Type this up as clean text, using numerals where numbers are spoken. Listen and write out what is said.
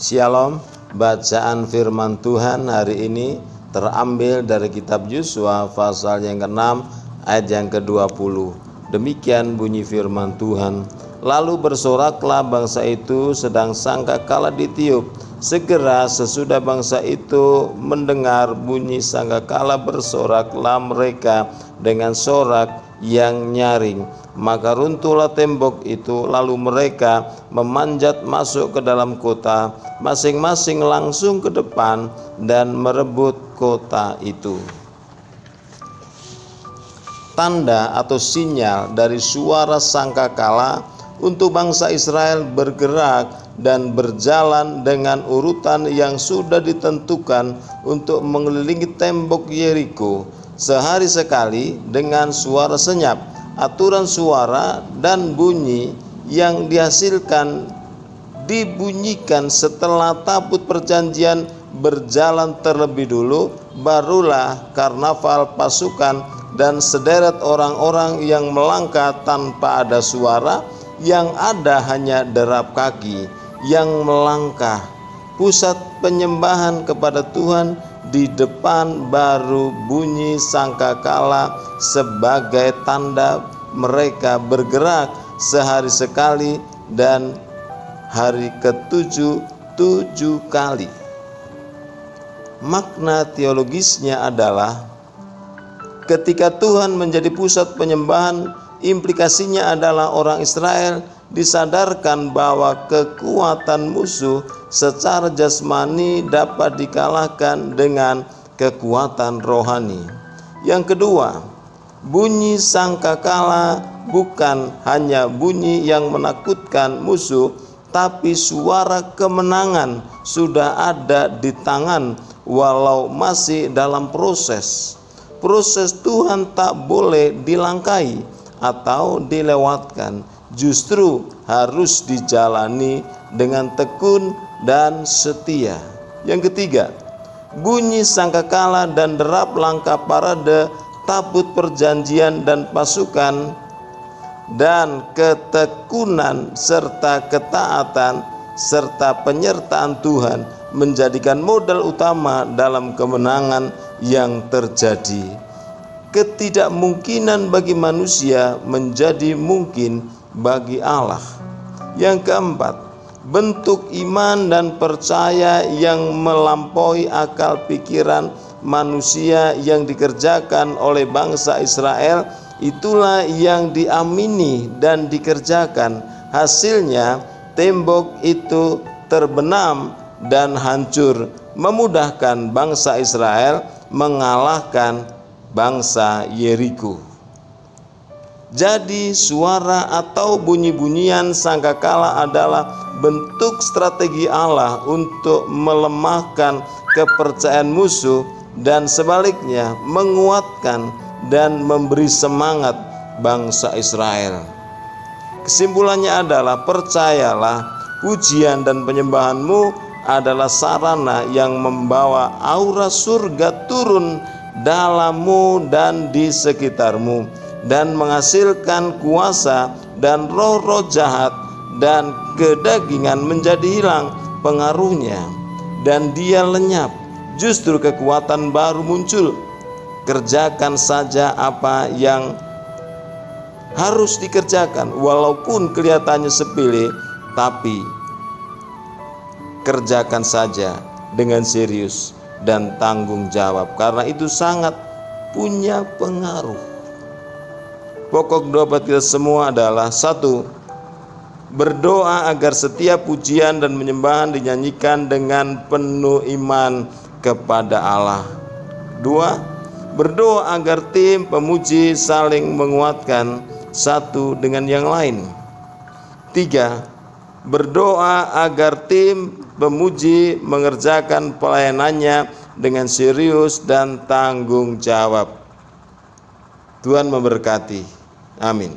Shalom, bacaan firman Tuhan hari ini terambil dari kitab Yosua pasal yang ke-6 ayat yang ke-20. Demikian bunyi firman Tuhan. Lalu bersoraklah bangsa itu sedang sangkakala ditiup. Segera sesudah bangsa itu mendengar bunyi sangkakala, bersoraklah mereka dengan sorak yang nyaring. Maka runtuhlah tembok itu, lalu mereka memanjat masuk ke dalam kota, masing-masing langsung ke depan dan merebut kota itu. Tanda atau sinyal dari suara sangkakala untuk bangsa Israel bergerak dan berjalan dengan urutan yang sudah ditentukan untuk mengelilingi tembok Yeriko sehari sekali dengan suara senyap. Aturan suara dan bunyi yang dihasilkan dibunyikan setelah tabut perjanjian berjalan terlebih dulu, barulah karnaval pasukan dan sederet orang-orang yang melangkah tanpa ada suara, yang ada hanya derap kaki yang melangkah. Pusat penyembahan kepada Tuhan di depan baru bunyi sangkakala sebagai tanda mereka bergerak sehari sekali dan hari ke-7 7 kali. Makna teologisnya adalah ketika Tuhan menjadi pusat penyembahan, implikasinya adalah orang Israel disadarkan bahwa kekuatan musuh secara jasmani dapat dikalahkan dengan kekuatan rohani. Yang kedua, bunyi sangkakala bukan hanya bunyi yang menakutkan musuh, tapi suara kemenangan sudah ada di tangan walau masih dalam proses. Proses Tuhan tak boleh dilangkai atau dilewatkan, justru harus dijalani dengan tekun dan setia. Yang ketiga, bunyi sangkakala dan derap langkah parade, tabut perjanjian dan pasukan, dan ketekunan serta ketaatan serta penyertaan Tuhan menjadikan modal utama dalam kemenangan yang terjadi. Ketidakmungkinan bagi manusia menjadi mungkin bagi Allah. Yang keempat, bentuk iman dan percaya yang melampaui akal pikiran manusia yang dikerjakan oleh bangsa Israel, itulah yang diamini dan dikerjakan. Hasilnya tembok itu terbenam dan hancur, memudahkan bangsa Israel mengalahkan bangsa Yeriko. Jadi suara atau bunyi-bunyian sangkakala adalah bentuk strategi Allah untuk melemahkan kepercayaan musuh dan sebaliknya menguatkan dan memberi semangat bangsa Israel. Kesimpulannya adalah, percayalah, pujian dan penyembahanmu adalah sarana yang membawa aura surga turun dalammu dan di sekitarmu, dan menghasilkan kuasa dan roh-roh jahat dan kedagingan menjadi hilang pengaruhnya, dan dia lenyap. Justru kekuatan baru muncul. Kerjakan saja apa yang harus dikerjakan, walaupun kelihatannya sepele, tapi kerjakan saja dengan serius dan tanggung jawab, karena itu sangat punya pengaruh. Pokok doa buat kita semua adalah: 1. Berdoa agar setiap pujian dan penyembahan dinyanyikan dengan penuh iman kepada Allah. 2. Berdoa agar tim pemuji saling menguatkan satu dengan yang lain. 3. Berdoa agar tim pemuji mengerjakan pelayanannya dengan serius dan tanggung jawab. Tuhan memberkati. Amin.